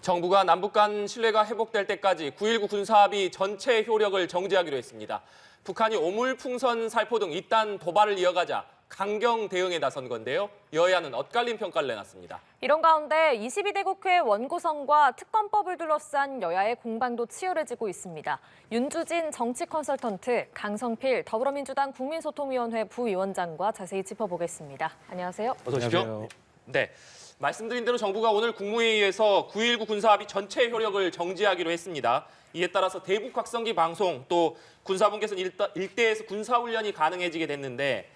정부가 남북 간 신뢰가 회복될 때까지 9.19 군사합의 전체 효력을 정지하기로 했습니다. 북한이 오물풍선 살포 등 이딴 도발을 이어가자 강경 대응에 나선 건데요. 여야는 엇갈린 평가를 내놨습니다. 이런 가운데 22대 국회 원구성과 특검법을 둘러싼 여야의 공방도 치열해지고 있습니다. 윤주진 정치 컨설턴트, 강성필 더불어민주당 국민소통위원회 부위원장과 자세히 짚어보겠습니다. 안녕하세요. 어서 오십시오. 네, 말씀드린 대로 정부가 오늘 국무회의에서 9.19 군사합의 전체 효력을 정지하기로 했습니다. 이에 따라서 대북 확성기 방송 또 군사분계선 일대에서 군사훈련이 가능해지게 됐는데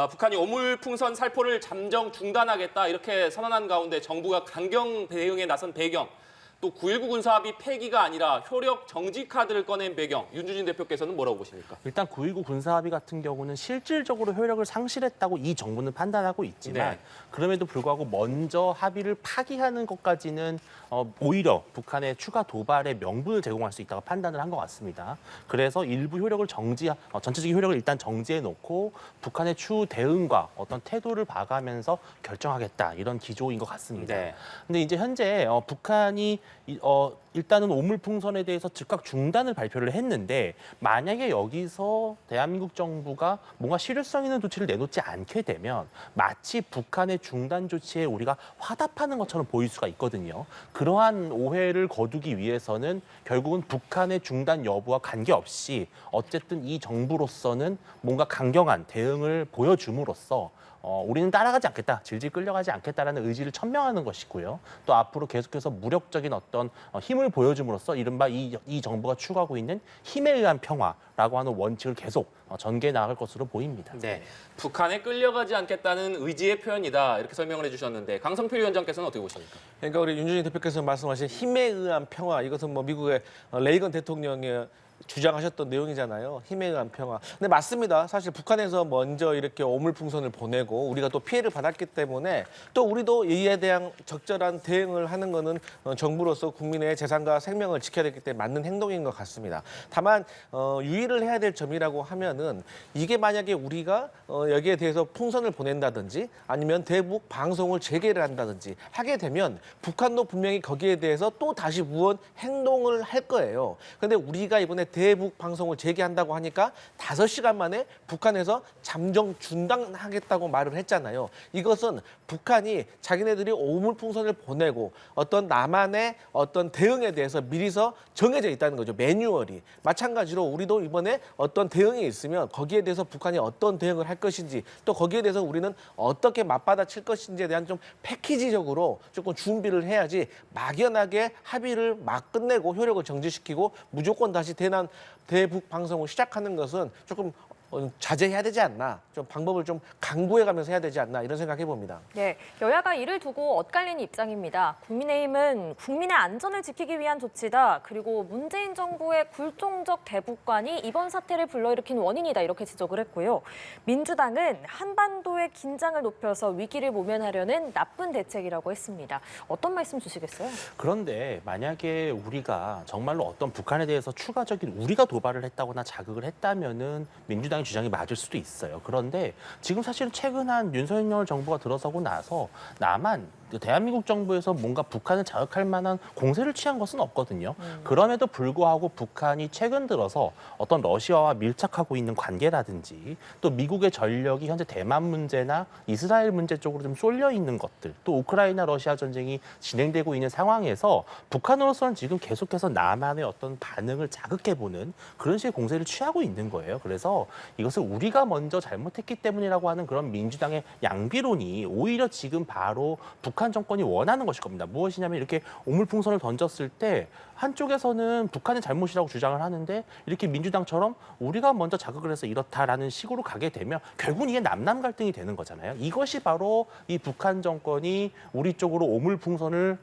북한이 오물풍선 살포를 잠정 중단하겠다 이렇게 선언한 가운데 정부가 강경 대응에 나선 배경, 또 9.19 군사합의 폐기가 아니라 효력 정지 카드를 꺼낸 배경, 윤주진 대표께서는 뭐라고 보십니까? 일단 9.19 군사합의 같은 경우는 실질적으로 효력을 상실했다고 이 정부는 판단하고 있지만 네. 그럼에도 불구하고 먼저 합의를 파기하는 것까지는 오히려 북한의 추가 도발의 명분을 제공할 수 있다고 판단을 한 것 같습니다. 그래서 일부 효력을 전체적인 효력을 일단 정지해놓고 북한의 추후 대응과 어떤 태도를 봐가면서 결정하겠다 이런 기조인 것 같습니다. 네. 근데 이제 현재 북한이 일단은 오물풍선에 대해서 즉각 중단을 발표를 했는데 만약에 여기서 대한민국 정부가 뭔가 실효성 있는 조치를 내놓지 않게 되면 마치 북한의 중단 조치에 우리가 화답하는 것처럼 보일 수가 있거든요. 그러한 오해를 거두기 위해서는 결국은 북한의 중단 여부와 관계없이 어쨌든 이 정부로서는 뭔가 강경한 대응을 보여줌으로써 우리는 따라가지 않겠다, 질질 끌려가지 않겠다라는 의지를 천명하는 것이고요. 또 앞으로 계속해서 무력적인 어떤 힘을 보여줌으로써 이른바 이 정부가 추구하고 있는 힘에 의한 평화라고 하는 원칙을 계속 전개해 나갈 것으로 보입니다. 네, 북한에 끌려가지 않겠다는 의지의 표현이다 이렇게 설명을 해주셨는데 강성필 위원장께서는 어떻게 보십니까? 그러니까 우리 윤주진 대표께서 말씀하신 힘에 의한 평화, 이것은 뭐 미국의 레이건 대통령의 주장하셨던 내용이잖아요. 힘에 의한 평화. 근데 맞습니다. 사실 북한에서 먼저 이렇게 오물풍선을 보내고 우리가 또 피해를 받았기 때문에 또 우리도 이에 대한 적절한 대응을 하는 거는 정부로서 국민의 재산과 생명을 지켜야 되기 때문에 맞는 행동인 것 같습니다. 다만 유의를 해야 될 점이라고 하면은 이게 만약에 우리가 여기에 대해서 풍선을 보낸다든지 아니면 대북 방송을 재개를 한다든지 하게 되면 북한도 분명히 거기에 대해서 또 다시 무언 행동을 할 거예요. 그런데 우리가 이번에 대북 방송을 재개한다고 하니까 5시간 만에 북한에서 잠정 중단하겠다고 말을 했잖아요. 이것은 북한이 자기네들이 오물풍선을 보내고 어떤 남한의 어떤 대응에 대해서 미리서 정해져 있다는 거죠. 매뉴얼이. 마찬가지로 우리도 이번에 어떤 대응이 있으면 거기에 대해서 북한이 어떤 대응을 할 것인지 또 거기에 대해서 우리는 어떻게 맞받아칠 것인지에 대한 좀 패키지적으로 조금 준비를 해야지 막연하게 합의를 막 끝내고 효력을 정지시키고 무조건 다시 대북 방송을 시작하는 것은 조금 자제해야 되지 않나, 좀 방법을 좀 강구해가면서 해야 되지 않나 이런 생각해 봅니다. 네, 여야가 이를 두고 엇갈린 입장입니다. 국민의힘은 국민의 안전을 지키기 위한 조치다. 그리고 문재인 정부의 굴종적 대북관이 이번 사태를 불러일으킨 원인이다. 이렇게 지적을 했고요. 민주당은 한반도의 긴장을 높여서 위기를 모면하려는 나쁜 대책이라고 했습니다. 어떤 말씀 주시겠어요? 그런데 만약에 우리가 정말로 어떤 북한에 대해서 추가적인 우리가 도발을 했다거나 자극을 했다면은 민주당의 주장이 맞을 수도 있어요. 그런데 지금 사실 최근 한 윤석열 정부가 들어서고 나서 대한민국 정부에서 뭔가 북한을 자극할 만한 공세를 취한 것은 없거든요. 그럼에도 불구하고 북한이 최근 들어서 어떤 러시아와 밀착하고 있는 관계라든지 또 미국의 전력이 현재 대만 문제나 이스라엘 문제 쪽으로 좀 쏠려 있는 것들, 또 우크라이나 러시아 전쟁이 진행되고 있는 상황에서 북한으로서는 지금 계속해서 남한의 어떤 반응을 자극해보는 그런 식의 공세를 취하고 있는 거예요. 그래서 이것을 우리가 먼저 잘못했기 때문이라고 하는 그런 민주당의 양비론이 오히려 지금 바로 북한 정권이 원하는 것일 겁니다. 무엇이냐면 이렇게 오물풍선을 던졌을 때 한쪽에서는 북한의 잘못이라고 주장을 하는데 이렇게 민주당처럼 우리가 먼저 자극을 해서 이렇다라는 식으로 가게 되면 결국은 이게 남남 갈등이 되는 거잖아요. 이것이 바로 이 북한 정권이 우리 쪽으로 오물풍선을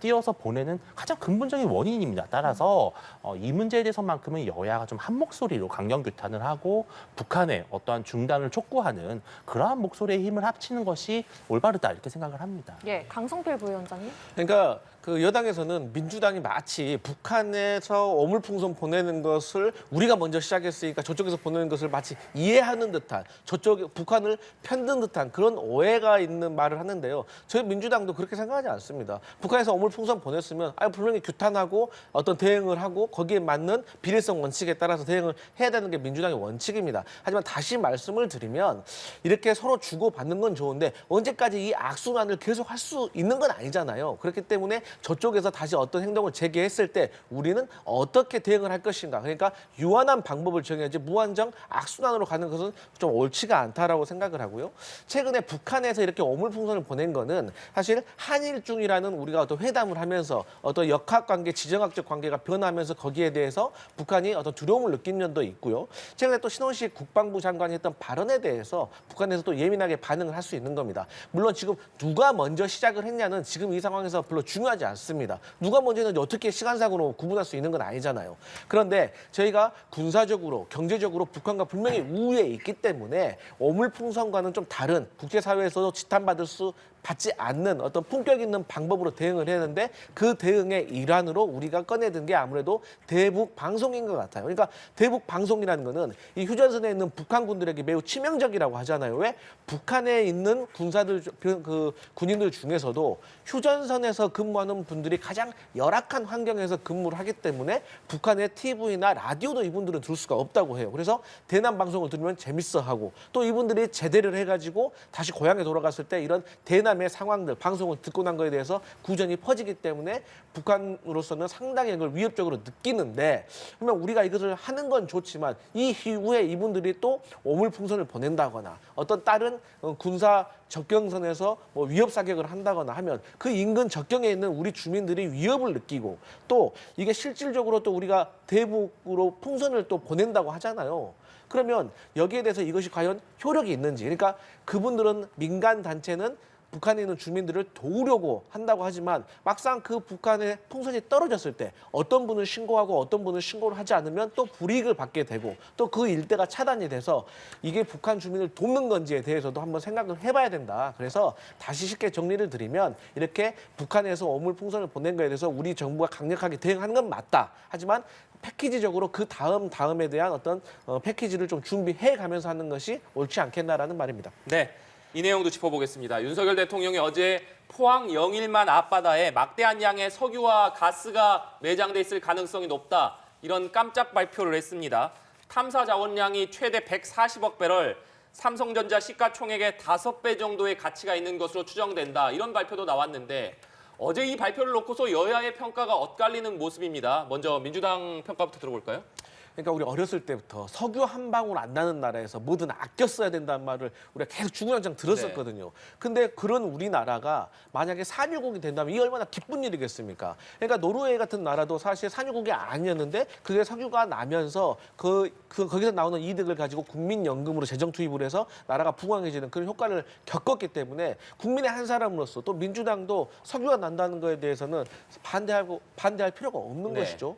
띄어서 보내는 가장 근본적인 원인입니다. 따라서 이 문제에 대해서만큼은 여야가 좀 한 목소리로 강경 규탄을 하고 북한의 어떠한 중단을 촉구하는 그러한 목소리의 힘을 합치는 것이 올바르다 이렇게 생각을 합니다. 예, 강성필 부위원장님. 그러니까 그 여당에서는 민주당이 마치 북한에서 오물풍선 보내는 것을 우리가 먼저 시작했으니까 저쪽에서 보내는 것을 마치 이해하는 듯한 저쪽 북한을 편든 듯한 그런 오해가 있는 말을 하는데요. 저희 민주당도 그렇게 생각하지 않습니다. 북한에서 오물풍선 보냈으면 분명히 규탄하고 어떤 대응을 하고 거기에 맞는 비례성 원칙에 따라서 대응을 해야 되는 게 민주당의 원칙입니다. 하지만 다시 말씀을 드리면 이렇게 서로 주고받는 건 좋은데 언제까지 이 악순환을 계속 할 수 있는 건 아니잖아요. 그렇기 때문에 저쪽에서 다시 어떤 행동을 제기했을 때 우리는 어떻게 대응을 할 것인가. 그러니까 유한한 방법을 정해야지 무한정 악순환으로 가는 것은 좀 옳지가 않다라고 생각을 하고요. 최근에 북한에서 이렇게 오물풍선을 보낸 거는 사실 한일중이라는 우리가 어떤 회담을 하면서 어떤 역학관계, 지정학적 관계가 변하면서 거기에 대해서 북한이 어떤 두려움을 느낀 점도 있고요. 최근에 또 신원식 국방부 장관이 했던 발언에 대해서 북한에서 또 예민하게 반응을 할 수 있는 겁니다. 물론 지금 누가 먼저 시작을 했냐는 지금 이 상황에서 별로 중요하지 않습니다. 누가 먼저 했는지 어떻게 시간상으로 구분할 수 있는 건 아니잖아요. 그런데 저희가 군사적으로, 경제적으로 북한과 분명히 우위에 있기 때문에 오물풍선과는 좀 다른 국제사회에서도 지탄받을 수 받지 않는 어떤 품격 있는 방법으로 대응을 해야 하는데 그 대응의 일환으로 우리가 꺼내든 게 아무래도 대북 방송인 것 같아요. 그러니까 대북 방송이라는 거는 이 휴전선에 있는 북한군들에게 매우 치명적이라고 하잖아요. 왜? 북한에 있는 군사들, 그 군인들 중에서도 휴전선에서 근무하는 분들이 가장 열악한 환경에서 근무를 하기 때문에 북한의 TV나 라디오도 이분들은 들을 수가 없다고 해요. 그래서 대남 방송을 들으면 재밌어하고 또 이분들이 제대를 해가지고 다시 고향에 돌아갔을 때 이런 대남의 상황들, 방송을 듣고 난 거에 대해서 구전이 퍼지기 때문에 북한으로서는 상당히 이걸 위협적으로 느끼는데 그러면 우리가 이것을 하는 건 좋지만 이 이후에 이분들이 또 오물풍선을 보낸다거나 어떤 다른 군사 접경선에서 뭐 위협 사격을 한다거나 하면 그 인근 접경에 있는 우리 주민들이 위협을 느끼고 또 이게 실질적으로 또 우리가 대북으로 풍선을 또 보낸다고 하잖아요. 그러면 여기에 대해서 이것이 과연 효력이 있는지, 그러니까 그분들은 민간 단체는 북한에 있는 주민들을 도우려고 한다고 하지만 막상 그 북한의 풍선이 떨어졌을 때 어떤 분은 신고하고 어떤 분은 신고를 하지 않으면 또 불이익을 받게 되고 또 그 일대가 차단이 돼서 이게 북한 주민을 돕는 건지에 대해서도 한번 생각을 해봐야 된다. 그래서 다시 쉽게 정리를 드리면 이렇게 북한에서 오물풍선을 보낸 거에 대해서 우리 정부가 강력하게 대응하는 건 맞다. 하지만 패키지적으로 그 다음에 대한 어떤 패키지를 좀 준비해 가면서 하는 것이 옳지 않겠나라는 말입니다. 네. 이 내용도 짚어보겠습니다. 윤석열 대통령이 어제 포항 영일만 앞바다에 막대한 양의 석유와 가스가 매장돼 있을 가능성이 높다. 이런 깜짝 발표를 했습니다. 탐사 자원량이 최대 140억 배럴, 삼성전자 시가총액의 5배 정도의 가치가 있는 것으로 추정된다. 이런 발표도 나왔는데 어제 이 발표를 놓고서 여야의 평가가 엇갈리는 모습입니다. 먼저 민주당 평가부터 들어볼까요? 그러니까 우리 어렸을 때부터 석유 한 방울 안 나는 나라에서 뭐든 아껴 써야 된다는 말을 우리가 계속 주구장창 들었었거든요. 근데 그런 우리나라가 만약에 산유국이 된다면 이게 얼마나 기쁜 일이겠습니까? 그러니까 노르웨이 같은 나라도 사실 산유국이 아니었는데 그게 석유가 나면서 거기서 나오는 이득을 가지고 국민연금으로 재정 투입을 해서 나라가 부강해지는 그런 효과를 겪었기 때문에 국민의 한 사람으로서 또 민주당도 석유가 난다는 거에 대해서는 반대할 필요가 없는 것이죠.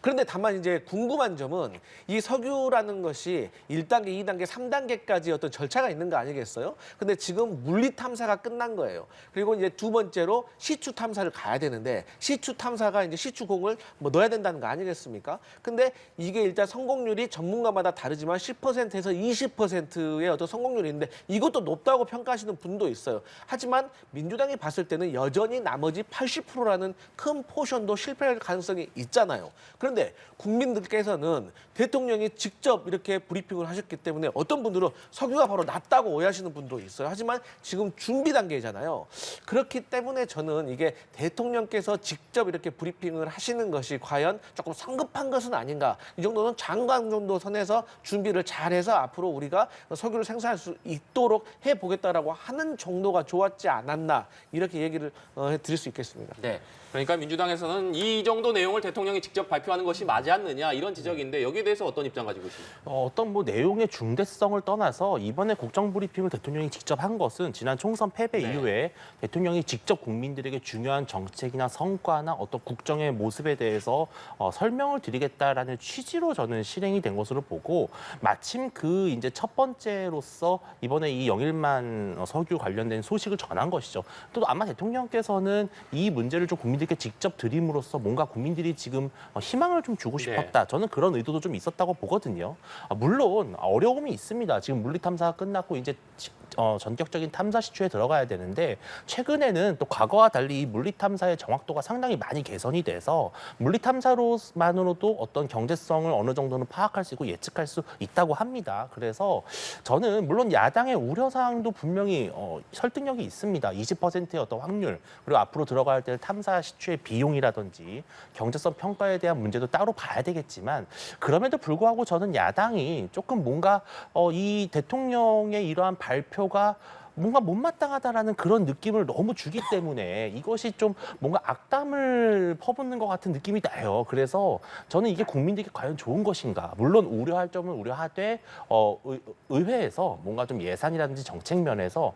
그런데 다만 이제 궁금한 점은 이 석유라는 것이 1단계, 2단계, 3단계까지 어떤 절차가 있는 거 아니겠어요? 근데 지금 물리 탐사가 끝난 거예요. 그리고 이제 두 번째로 시추 탐사를 가야 되는데 시추 탐사가 이제 시추공을 뭐 넣어야 된다는 거 아니겠습니까? 근데 이게 일단 성공률이 전문가마다 다르지만 10%에서 20%의 어떤 성공률이 있는데 이것도 높다고 평가하시는 분도 있어요. 하지만 민주당이 봤을 때는 여전히 나머지 80%라는 큰 포션도 실패할 가능성이 있잖아요. 그런데 국민들께서는 대통령이 직접 이렇게 브리핑을 하셨기 때문에 어떤 분들은 석유가 바로 낫다고 오해하시는 분도 있어요. 하지만 지금 준비 단계잖아요. 그렇기 때문에 저는 이게 대통령께서 직접 이렇게 브리핑을 하시는 것이 과연 조금 성급한 것은 아닌가. 이 정도는 장관 정도 선에서 준비를 잘해서 앞으로 우리가 석유를 생산할 수 있도록 해보겠다라고 하는 정도가 좋았지 않았나. 이렇게 얘기를 드릴 수 있겠습니다. 네. 그러니까 민주당에서는 이 정도 내용을 대통령이 직접 발표하는 것이 맞지 않느냐 이런 지적인데 여기에 대해서 어떤 입장 가지고 있습니까? 어떤 뭐 내용의 중대성을 떠나서 이번에 국정 브리핑을 대통령이 직접 한 것은 지난 총선 패배 이후에 대통령이 직접 국민들에게 중요한 정책이나 성과나 어떤 국정의 모습에 대해서 설명을 드리겠다라는 취지로 저는 실행이 된 것으로 보고 마침 그 이제 첫 번째로서 이번에 이 영일만 석유 관련된 소식을 전한 것이죠. 또 아마 대통령께서는 이 문제를 좀 국민들 국민들께 직접 드림으로써 뭔가 국민들이 지금 희망을 좀 주고 싶었다. 저는 그런 의도도 좀 있었다고 보거든요. 물론 어려움이 있습니다. 지금 물리 탐사가 끝났고 이제 전격적인 탐사 시추에 들어가야 되는데 최근에는 또 과거와 달리 이 물리 탐사의 정확도가 상당히 많이 개선이 돼서 물리 탐사로만으로도 어떤 경제성을 어느 정도는 파악할 수 있고 예측할 수 있다고 합니다. 그래서 저는 물론 야당의 우려 사항도 분명히 설득력이 있습니다. 20%의 어떤 확률 그리고 앞으로 들어갈 때 탐사 시추의 비용이라든지 경제성 평가에 대한 문제도 따로 봐야 되겠지만 그럼에도 불구하고 저는 야당이 조금 뭔가 이 대통령의 이러한 발표가 뭔가 못마땅하다라는 그런 느낌을 너무 주기 때문에 이것이 좀 뭔가 악담을 퍼붓는 것 같은 느낌이 나요. 그래서 저는 이게 국민들에게 과연 좋은 것인가. 물론 우려할 점은 우려하되 의회에서 뭔가 좀 예산이라든지 정책 면에서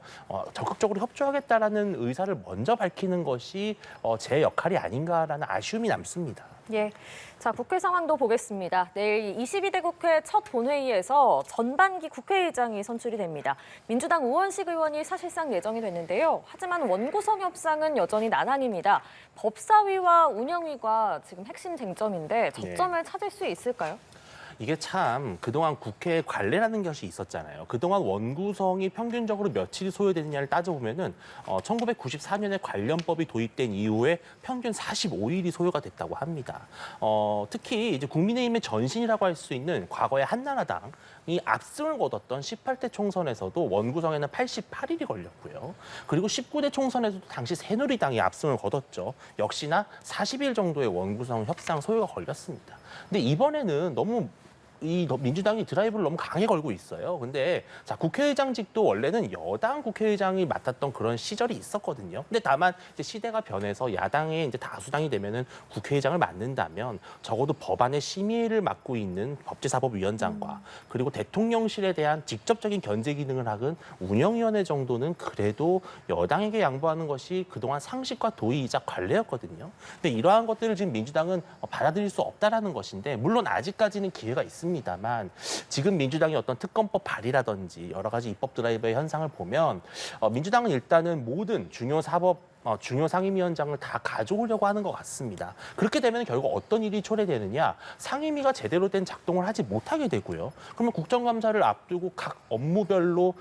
적극적으로 협조하겠다라는 의사를 먼저 밝히는 것이 제 역할이 아닌가라는 아쉬움이 남습니다. 예. 자, 국회 상황도 보겠습니다. 내일 22대 국회 첫 본회의에서 전반기 국회의장이 선출이 됩니다. 민주당 우원식 의원이 사실상 예정이 됐는데요. 하지만 원구성 협상은 여전히 난항입니다. 법사위와 운영위가 지금 핵심 쟁점인데 접점을 찾을 수 있을까요? 이게 참 그동안 국회 관례라는 것이 있었잖아요. 그동안 원구성이 평균적으로 며칠이 소요되느냐를 따져보면은 1994년에 관련법이 도입된 이후에 평균 45일이 소요가 됐다고 합니다. 특히 이제 국민의힘의 전신이라고 할 수 있는 과거의 한나라당이 압승을 거뒀던 18대 총선에서도 원구성에는 88일이 걸렸고요. 그리고 19대 총선에서도 당시 새누리당이 압승을 거뒀죠. 역시나 40일 정도의 원구성 협상 소요가 걸렸습니다. 근데 이번에는 너무 이 민주당이 드라이브를 너무 강하게 걸고 있어요. 근데 자, 국회의장직도 원래는 여당 국회의장이 맡았던 그런 시절이 있었거든요. 근데 다만 이제 시대가 변해서 야당의 이제 다수당이 되면은 국회의장을 맡는다면 적어도 법안의 심의를 맡고 있는 법제사법위원장과 그리고 대통령실에 대한 직접적인 견제 기능을 하는 운영위원회 정도는 그래도 여당에게 양보하는 것이 그동안 상식과 도의이자 관례였거든요. 근데 이러한 것들을 지금 민주당은 받아들일 수 없다라는 것인데 물론 아직까지는 기회가 있습니다만 지금 민주당의 어떤 특검법 발의라든지 여러 가지 입법 드라이브의 현상을 보면 민주당은 일단은 모든 중요 상임위원장을 다 가져오려고 하는 것 같습니다. 그렇게 되면 결국 어떤 일이 초래되느냐? 상임위가 제대로 된 작동을 하지 못하게 되고요. 그러면 국정감사를 앞두고 각 업무별로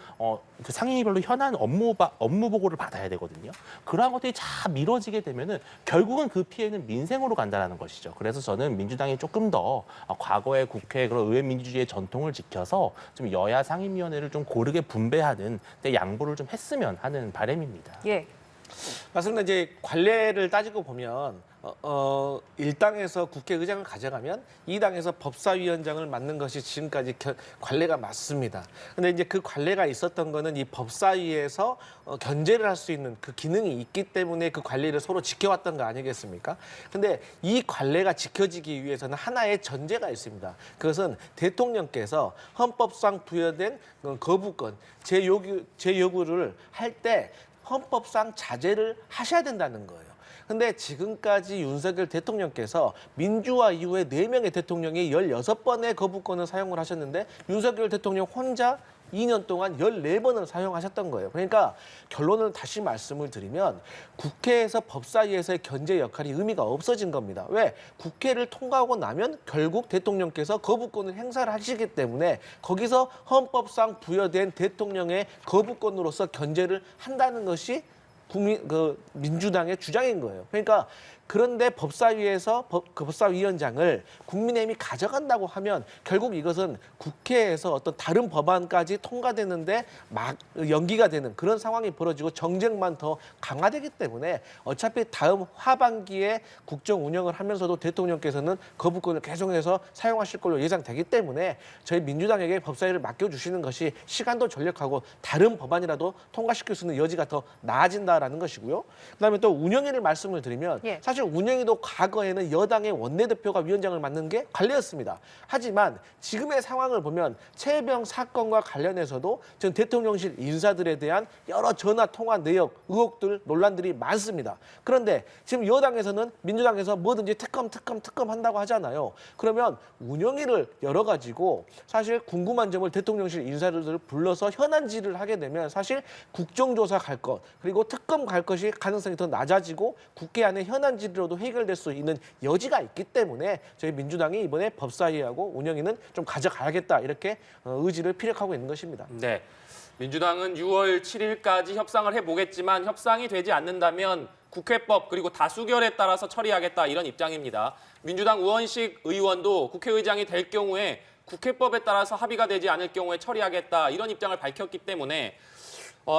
그 상임위별로 현안 업무 보고를 받아야 되거든요. 그러한 것들이 다 미뤄지게 되면은 결국은 그 피해는 민생으로 간다는 것이죠. 그래서 저는 민주당이 조금 더 과거의 국회 그런 의회 민주주의의 전통을 지켜서 좀 여야 상임위원회를 좀 고르게 분배하는 데 양보를 좀 했으면 하는 바람입니다. 예. 맞습니다. 이제 관례를 따지고 보면 1당에서 국회의장을 가져가면 2당에서 법사위원장을 맡는 것이 지금까지 관례가 맞습니다. 근데 이제 그 관례가 있었던 거는 이 법사위에서 견제를 할 수 있는 그 기능이 있기 때문에 그 관례를 서로 지켜왔던 거 아니겠습니까? 근데 이 관례가 지켜지기 위해서는 하나의 전제가 있습니다. 그것은 대통령께서 헌법상 부여된 거부권, 제 요구를 할 때 헌법상 자제를 하셔야 된다는 거예요. 근데 지금까지 윤석열 대통령께서 민주화 이후에 4명의 대통령이 16번의 거부권을 사용을 하셨는데 윤석열 대통령 혼자 2년 동안 14번을 사용하셨던 거예요. 그러니까 결론을 다시 말씀을 드리면 국회에서 법사위에서의 견제 역할이 의미가 없어진 겁니다. 왜? 국회를 통과하고 나면 결국 대통령께서 거부권을 행사를 하시기 때문에 거기서 헌법상 부여된 대통령의 거부권으로서 견제를 한다는 것이 민주당의 주장인 거예요. 그러니까 그런데 법사위에서 그 법사위원장을 국민의힘이 가져간다고 하면 결국 이것은 국회에서 어떤 다른 법안까지 통과되는데 막 연기가 되는 그런 상황이 벌어지고 정쟁만 더 강화되기 때문에 어차피 다음 하반기에 국정 운영을 하면서도 대통령께서는 거부권을 계속해서 사용하실 걸로 예상되기 때문에 저희 민주당에게 법사위를 맡겨주시는 것이 시간도 전력하고 다른 법안이라도 통과시킬 수 있는 여지가 더 나아진다라는 것이고요. 그다음에 또 운영위를 말씀을 드리면 사실 운영위도 과거에는 여당의 원내대표가 위원장을 맡는 게 관례였습니다. 하지만 지금의 상황을 보면 최혜병 사건과 관련해서도 전 대통령실 인사들에 대한 여러 전화 통화 내역, 의혹들, 논란들이 많습니다. 그런데 지금 여당에서는 민주당에서 뭐든지 특검 한다고 하잖아요. 그러면 운영위를 열어가지고 사실 궁금한 점을 대통령실 인사들을 불러서 현안질을 하게 되면 사실 국정조사 갈 것, 그리고 특검 갈 것이 가능성이 더 낮아지고 국회 안에 현안질 가지로도 해결될 수 있는 여지가 있기 때문에 저희 민주당이 이번에 법사위하고 운영위는 좀 가져가야겠다 이렇게 의지를 피력하고 있는 것입니다. 네. 민주당은 6월 7일까지 협상을 해보겠지만 협상이 되지 않는다면 국회법 그리고 다수결에 따라서 처리하겠다 이런 입장입니다. 민주당 우원식 의원도 국회의장이 될 경우에 국회법에 따라서 합의가 되지 않을 경우에 처리하겠다 이런 입장을 밝혔기 때문에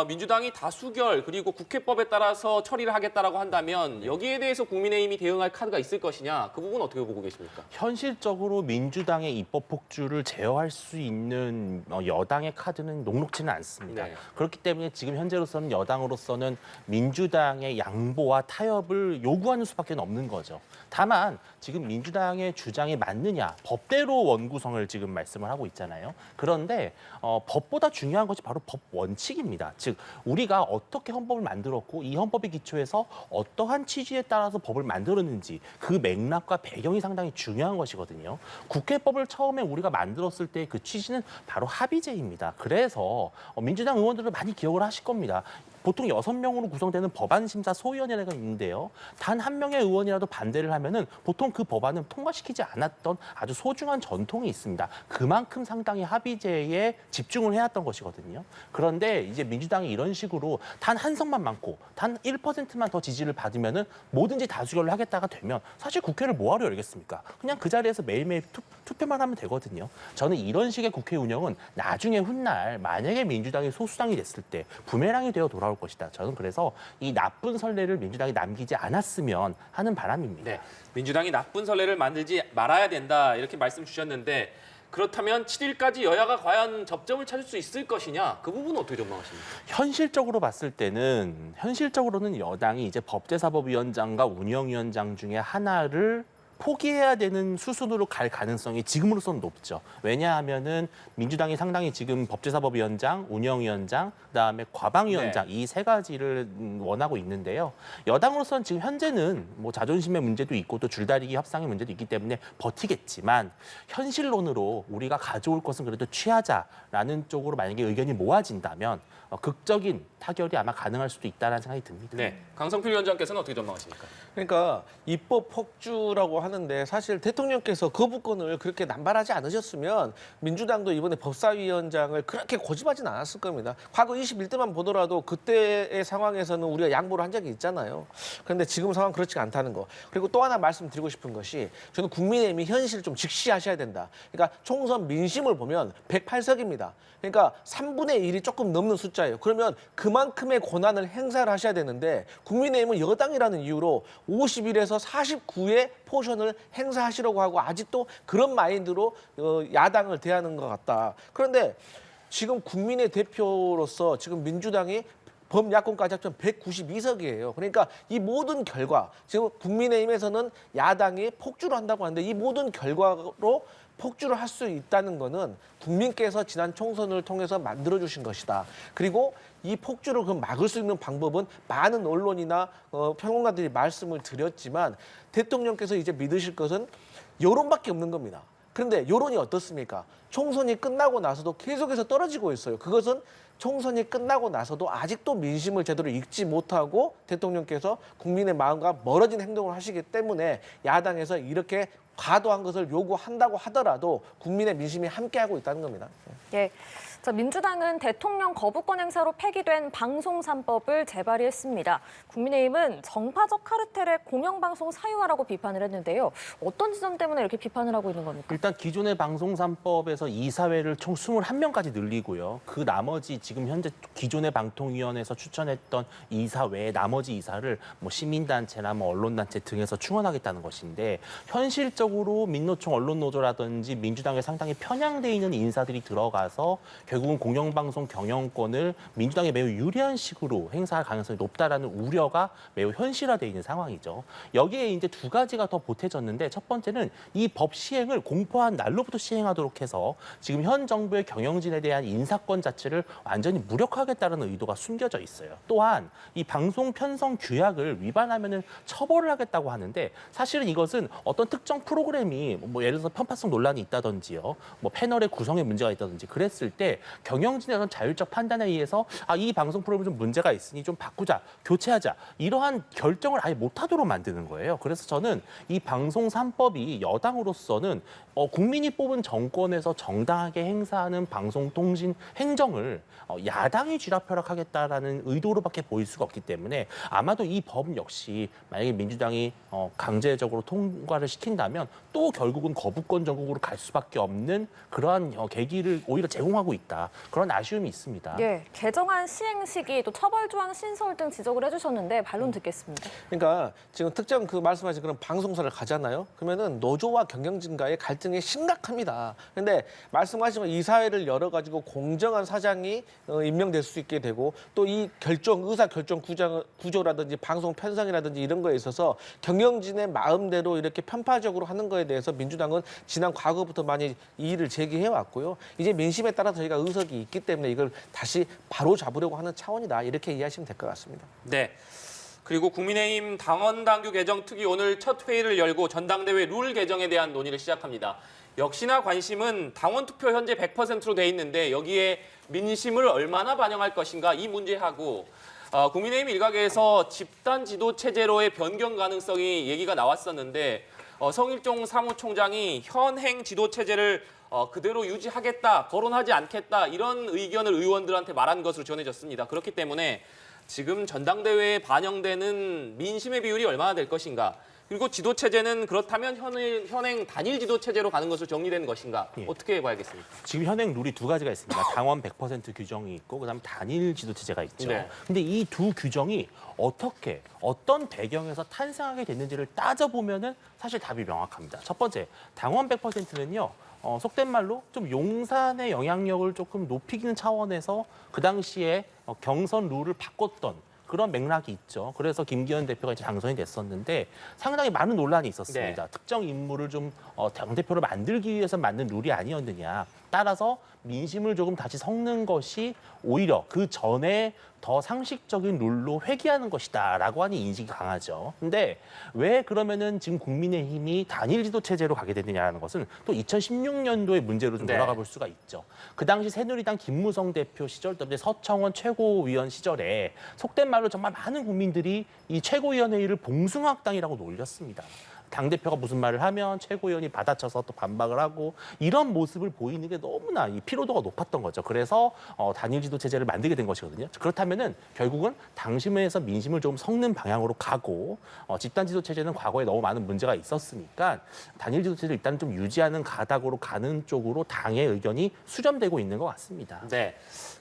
민주당이 다수결 그리고 국회법에 따라서 처리를 하겠다라고 한다면 여기에 대해서 국민의힘이 대응할 카드가 있을 것이냐 그 부분 어떻게 보고 계십니까? 현실적으로 민주당의 입법 폭주를 제어할 수 있는 여당의 카드는 녹록지는 않습니다. 네. 그렇기 때문에 지금 현재로서는 여당으로서는 민주당의 양보와 타협을 요구하는 수밖에 없는 거죠. 다만 지금 민주당의 주장이 맞느냐 법대로 원구성을 지금 말씀을 하고 있잖아요. 그런데 법보다 중요한 것이 바로 법 원칙입니다. 즉 우리가 어떻게 헌법을 만들었고 이 헌법의 기초에서 어떠한 취지에 따라서 법을 만들었는지 그 맥락과 배경이 상당히 중요한 것이거든요. 국회법을 처음에 우리가 만들었을 때 그 취지는 바로 합의제입니다. 그래서 민주당 의원들은 많이 기억을 하실 겁니다. 보통 6명으로 구성되는 법안심사소위원회가 있는데요. 단 한 명의 의원이라도 반대를 하면은 보통 그 법안은 통과시키지 않았던 아주 소중한 전통이 있습니다. 그만큼 상당히 합의제에 집중을 해왔던 것이거든요. 그런데 이제 민주당이 이런 식으로 단 한 석만 많고 단 1%만 더 지지를 받으면은 뭐든지 다수결로 하겠다가 되면 사실 국회를 뭐하러 열겠습니까? 그냥 그 자리에서 매일매일 투표만 하면 되거든요. 저는 이런 식의 국회 운영은 나중에 훗날 만약에 민주당이 소수당이 됐을 때 부메랑이 되어 돌아올 것이다. 저는 그래서 이 나쁜 선례를 민주당이 남기지 않았으면 하는 바람입니다. 네, 민주당이 나쁜 선례를 만들지 말아야 된다 이렇게 말씀 주셨는데 그렇다면 7일까지 여야가 과연 접점을 찾을 수 있을 것이냐 그 부분은 어떻게 전망하십니까? 현실적으로 봤을 때는 현실적으로는 여당이 이제 법제사법위원장과 운영위원장 중에 하나를 포기해야 되는 수순으로 갈 가능성이 지금으로서는 높죠. 왜냐하면은 민주당이 상당히 지금 법제사법위원장, 운영위원장, 그다음에 과방위원장 이 세 가지를 원하고 있는데요. 여당으로서는 지금 현재는 뭐 자존심의 문제도 있고 또 줄다리기 협상의 문제도 있기 때문에 버티겠지만 현실론으로 우리가 가져올 것은 그래도 취하자라는 쪽으로 만약에 의견이 모아진다면 극적인 타결이 아마 가능할 수도 있다는 생각이 듭니다. 네, 강성필 위원장께서는 어떻게 전망하십니까? 그러니까 입법 폭주라고 하는데 사실 대통령께서 거부권을 그렇게 남발하지 않으셨으면 민주당도 이번에 법사위원장을 그렇게 고집하진 않았을 겁니다. 과거 21대만 보더라도 그때의 상황에서는 우리가 양보를 한 적이 있잖아요. 그런데 지금 상황 그렇지가 않다는 거. 그리고 또 하나 말씀드리고 싶은 것이 저는 국민의힘이 현실을 좀 직시하셔야 된다. 그러니까 총선 민심을 보면 108석입니다. 그러니까 3분의 1이 조금 넘는 숫자예요. 그러면 그만큼의 권한을 행사를 하셔야 되는데 국민의힘은 여당이라는 이유로 51에서 49의 포션을 행사하시려고 하고 아직도 그런 마인드로 야당을 대하는 것 같다. 그런데 지금 국민의 대표로서 지금 민주당이 범야권까지 합치면 192석이에요. 그러니까 이 모든 결과, 지금 국민의힘에서는 야당이 폭주를 한다고 하는데 이 모든 결과로 폭주를 할 수 있다는 것은 국민께서 지난 총선을 통해서 만들어주신 것이다. 그리고 이 폭주를 그럼 막을 수 있는 방법은 많은 언론이나 평론가들이 말씀을 드렸지만 대통령께서 이제 믿으실 것은 여론밖에 없는 겁니다. 그런데 여론이 어떻습니까? 총선이 끝나고 나서도 계속해서 떨어지고 있어요. 그것은 총선이 끝나고 나서도 아직도 민심을 제대로 읽지 못하고 대통령께서 국민의 마음과 멀어진 행동을 하시기 때문에 야당에서 이렇게 과도한 것을 요구한다고 하더라도 국민의 민심이 함께하고 있다는 겁니다. 예. 자, 민주당은 대통령 거부권 행사로 폐기된 방송 3법을 재발의했습니다. 국민의힘은 정파적 카르텔의 공영방송 사유화라고 비판을 했는데요. 어떤 지점 때문에 이렇게 비판을 하고 있는 겁니까? 일단 기존의 방송 3법에서 이사회를 총 21명까지 늘리고요. 그 나머지 지금 현재 기존의 방통위원회에서 추천했던 이사 외에 나머지 이사를 뭐 시민단체나 뭐 언론단체 등에서 충원하겠다는 것인데 현실적으로 민노총 언론노조라든지 민주당에 상당히 편향돼 있는 인사들이 들어가서 결국은 공영방송 경영권을 민주당에 매우 유리한 식으로 행사할 가능성이 높다라는 우려가 매우 현실화되어 있는 상황이죠. 여기에 이제 두 가지가 더 보태졌는데 첫 번째는 이 법 시행을 공포한 날로부터 시행하도록 해서 지금 현 정부의 경영진에 대한 인사권 자체를 완전히 무력화하겠다는 의도가 숨겨져 있어요. 또한 이 방송 편성 규약을 위반하면은 처벌을 하겠다고 하는데 사실은 이것은 어떤 특정 프로그램이 뭐 예를 들어서 편파성 논란이 있다든지요, 뭐 패널의 구성에 문제가 있다든지 한다든지 그랬을 때 경영진의 어떤 자율적 판단에 의해서 이 방송 프로그램 좀 문제가 있으니 좀 바꾸자, 교체하자 이러한 결정을 아예 못하도록 만드는 거예요. 그래서 저는 이 방송 3법이 여당으로서는 국민이 뽑은 정권에서 정당하게 행사하는 방송통신 행정을 야당이 쥐락펴락하겠다라는 의도로밖에 보일 수가 없기 때문에 아마도 이 법 역시 만약에 민주당이 강제적으로 통과를 시킨다면 또 결국은 거부권 전국으로 갈 수밖에 없는 그러한 계기를 오히려 제공하고 있다. 그런 아쉬움이 있습니다. 예, 개정안 시행 시기 또 처벌 조항 신설 등 지적을 해주셨는데 반론 듣겠습니다. 그러니까 지금 특정 그 말씀하신 그런 방송사를 가잖아요. 그러면은 노조와 경영진과의 갈등이 심각합니다. 그런데 말씀하신 이 사회를 열어가지고 공정한 사장이 임명될 수 있게 되고 또 이 의사 결정 구조라든지 방송 편성이라든지 이런 거에 있어서 경영진의 마음대로 이렇게 편파적으로 하는 거에 대해서 민주당은 지난 과거부터 많이 이의를 제기해 왔고요. 이제 민심에 따라 저희가 의석이 있기 때문에 이걸 다시 바로 잡으려고 하는 차원이다. 이렇게 이해하시면 될 것 같습니다. 네. 그리고 국민의힘 당원당규 개정 특위 오늘 첫 회의를 열고 전당대회 룰 개정에 대한 논의를 시작합니다. 역시나 관심은 당원 투표 현재 100%로 돼 있는데 여기에 민심을 얼마나 반영할 것인가 이 문제하고 국민의힘 일각에서 집단 지도 체제로의 변경 가능성이 얘기가 나왔었는데 성일종 사무총장이 현행 지도 체제를 그대로 유지하겠다, 거론하지 않겠다 이런 의견을 의원들한테 말한 것으로 전해졌습니다. 그렇기 때문에 지금 전당대회에 반영되는 민심의 비율이 얼마나 될 것인가, 그리고 지도 체제는 그렇다면 현행 단일 지도 체제로 가는 것으로 정리되는 것인가, 어떻게 봐야겠습니까? 지금 현행 룰이 두 가지가 있습니다. 당원 100% 규정이 있고 그다음에 단일 지도 체제가 있죠. 네. 근데 이 두 규정이 어떻게 어떤 배경에서 탄생하게 됐는지를 따져보면은 사실 답이 명확합니다. 첫 번째, 당원 100%는요. 속된 말로 좀 용산의 영향력을 조금 높이는 차원에서 그 당시에 경선 룰을 바꿨던 그런 맥락이 있죠. 그래서 김기현 대표가 이제 당선이 됐었는데 상당히 많은 논란이 있었습니다. 네. 특정 인물을 좀 당대표로 만들기 위해서 만든 룰이 아니었느냐. 따라서 민심을 조금 다시 섞는 것이 오히려 그 전에 더 상식적인 룰로 회귀하는 것이다라고 하는 인식이 강하죠. 근데 왜 그러면은 지금 국민의힘이 단일 지도 체제로 가게 됐느냐는 것은 또 2016년도의 문제로 좀 돌아가 볼 수가 있죠. 그 당시 새누리당 김무성 대표 시절, 또 이제 서청원 최고위원 시절에 속된 말로 정말 많은 국민들이 이 최고위원회의를 봉숭아학당이라고 놀렸습니다. 당대표가 무슨 말을 하면 최고위원이 받아쳐서 또 반박을 하고 이런 모습을 보이는 게 너무나 이 피로도가 높았던 거죠. 그래서 단일 지도 체제를 만들게 된 것이거든요. 그렇다면은 결국은 당심에서 민심을 좀 섞는 방향으로 가고 집단 지도 체제는 과거에 너무 많은 문제가 있었으니까 단일 지도 체제를 일단 좀 유지하는 가닥으로 가는 쪽으로 당의 의견이 수렴되고 있는 것 같습니다. 네.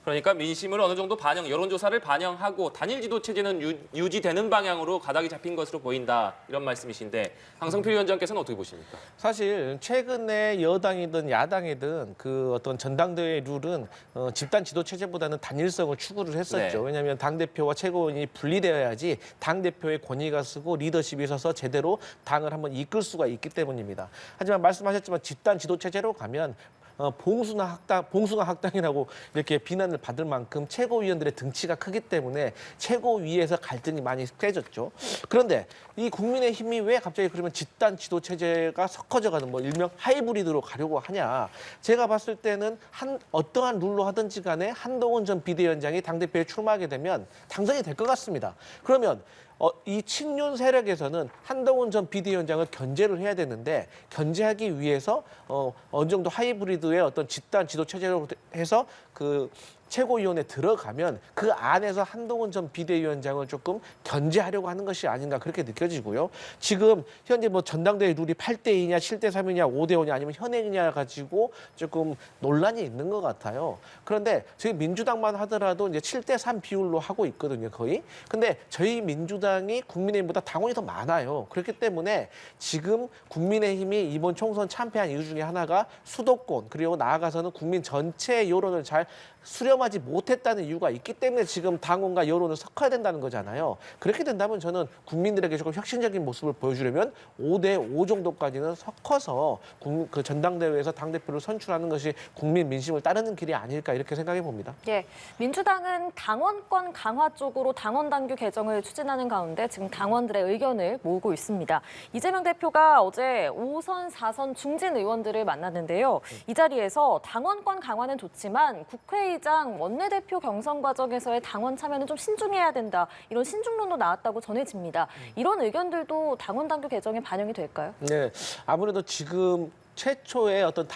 그러니까 민심을 어느 정도 여론조사를 반영하고 단일 지도 체제는 유지되는 방향으로 가닥이 잡힌 것으로 보인다 이런 말씀이신데 강성필 위원장께서는 어떻게 보십니까? 사실 최근에 여당이든 야당이든 그 어떤 전당대회 룰은 집단 지도 체제보다는 단일성을 추구를 했었죠. 네. 왜냐하면 당 대표와 최고위원이 분리되어야지 당 대표의 권위가 쓰고 리더십이 서서 제대로 당을 한번 이끌 수가 있기 때문입니다. 하지만 말씀하셨지만 집단 지도 체제로 가면 봉숭아 학당이라고 이렇게 비난을 받을 만큼 최고위원들의 등치가 크기 때문에 최고위에서 갈등이 많이 세졌죠. 그런데 이 국민의힘이 왜 갑자기 그러면 집단 지도 체제가 섞어져가는 일명 하이브리드로 가려고 하냐. 제가 봤을 때는 어떠한 룰로 하든지 간에 한동훈 전 비대위원장이 당대표에 출마하게 되면 당선이 될 것 같습니다. 그러면 이 친윤 세력에서는 한동훈 전 비대위원장을 견제를 해야 되는데 견제하기 위해서 어느 정도 하이브리드의 어떤 집단 지도 체제로 해서 그 최고위원회에 들어가면 그 안에서 한동훈 전 비대위원장을 조금 견제하려고 하는 것이 아닌가 그렇게 느껴지고요. 지금 현재 전당대회 룰이 8대2냐 7대3이냐 5대5냐 아니면 현행이냐 가지고 조금 논란이 있는 것 같아요. 그런데 저희 민주당만 하더라도 이제 7대3 비율로 하고 있거든요, 거의. 근데 저희 민주당이 국민의힘보다 당원이 더 많아요. 그렇기 때문에 지금 국민의힘이 이번 총선 참패한 이유 중에 하나가 수도권 그리고 나아가서는 국민 전체의 여론을 잘 수렴 수렴하지 못했다는 이유가 있기 때문에 지금 당원과 여론을 섞어야 된다는 거잖아요. 그렇게 된다면 저는 국민들에게 조금 혁신적인 모습을 보여주려면 5대5 정도까지는 섞어서 그 전당대회에서 당대표를 선출하는 것이 국민 민심을 따르는 길이 아닐까 이렇게 생각해 봅니다. 예, 민주당은 당원권 강화 쪽으로 당원 당규 개정을 추진하는 가운데 지금 당원들의 의견을 모으고 있습니다. 이재명 대표가 어제 5선, 4선 중진 의원들을 만났는데요. 이 자리에서 당원권 강화는 좋지만 국회의장, 원내대표 경선 과정에서의 당원 참여는 좀 신중해야 된다. 이런 신중론도 나왔다고 전해집니다. 이런 의견들도 당원 당규 개정에 반영이 될까요? 네, 아무래도 지금 최초의 어떤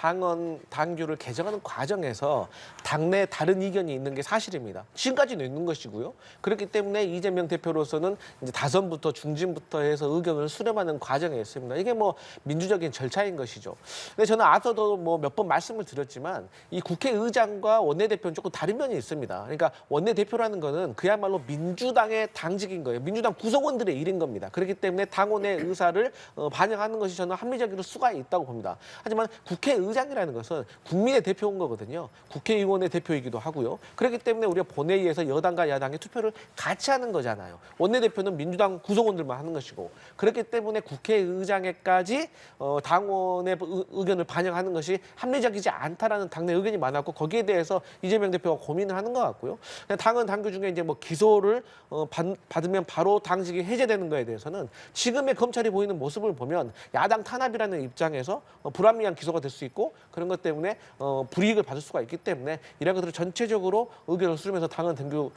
당규를 개정하는 과정에서 당내 다른 의견이 있는 게 사실입니다. 지금까지는 있는 것이고요. 그렇기 때문에 이재명 대표로서는 이제 다선부터 중진부터 해서 의견을 수렴하는 과정에 있습니다. 이게 뭐 민주적인 절차인 것이죠. 근데 저는 앞서도 뭐 몇 번 말씀을 드렸지만 이 국회의장과 원내대표는 조금 다른 면이 있습니다. 그러니까 원내대표라는 거는 그야말로 민주당의 당직인 거예요. 민주당 구성원들의 일인 겁니다. 그렇기 때문에 당원의 의사를 반영하는 것이 저는 합리적일 수가 있다고 봅니다. 하지만 국회의장이라는 것은 국민의 대표인 거거든요. 국회의원의 대표이기도 하고요. 그렇기 때문에 우리가 본회의에서 여당과 야당의 투표를 같이 하는 거잖아요. 원내대표는 민주당 구성원들만 하는 것이고 그렇기 때문에 국회의장에까지 당원의 의견을 반영하는 것이 합리적이지 않다라는 당내 의견이 많았고 거기에 대해서 이재명 대표가 고민을 하는 것 같고요. 당헌 당규 중에 이제 뭐 기소를 받으면 바로 당직이 해제되는 거에 대해서는 지금의 검찰이 보이는 모습을 보면 야당 탄압이라는 입장에서 불합리한 기소가 될 수 있고 그런 것 때문에 불이익을 받을 수가 있기 때문에 이런 것들을 전체적으로 의견을 수렴해서 당헌 당규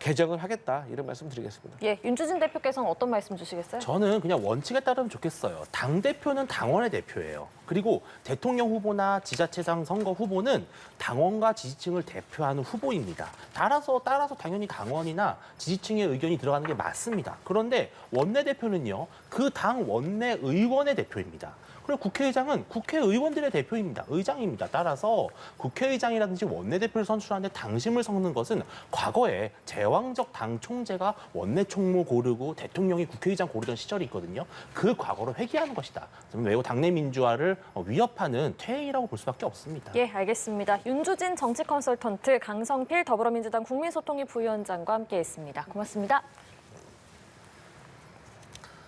개정을 하겠다 이런 말씀 드리겠습니다. 예, 윤주진 대표께서는 어떤 말씀 주시겠어요? 저는 그냥 원칙에 따르면 좋겠어요. 당대표는 당원의 대표예요. 그리고 대통령 후보나 지자체장 선거 후보는 당원과 지지층을 대표하는 후보입니다. 따라서 당연히 당원이나 지지층의 의견이 들어가는 게 맞습니다. 그런데 원내대표는요, 그 당 원내 의원의 대표입니다. 그리고 국회의장은 국회의원들의 대표입니다. 의장입니다. 따라서 국회의장이라든지 원내대표를 선출하는데 당심을 섞는 것은 과거에 제왕적 당 총재가 원내 총무 고르고 대통령이 국회의장 고르던 시절이 있거든요. 그 과거를 회귀하는 것이다. 매우 당내 민주화를 위협하는 퇴행이라고 볼 수밖에 없습니다. 예, 알겠습니다. 윤주진 정치 컨설턴트, 강성필 더불어민주당 국민소통위 부위원장과 함께했습니다. 고맙습니다.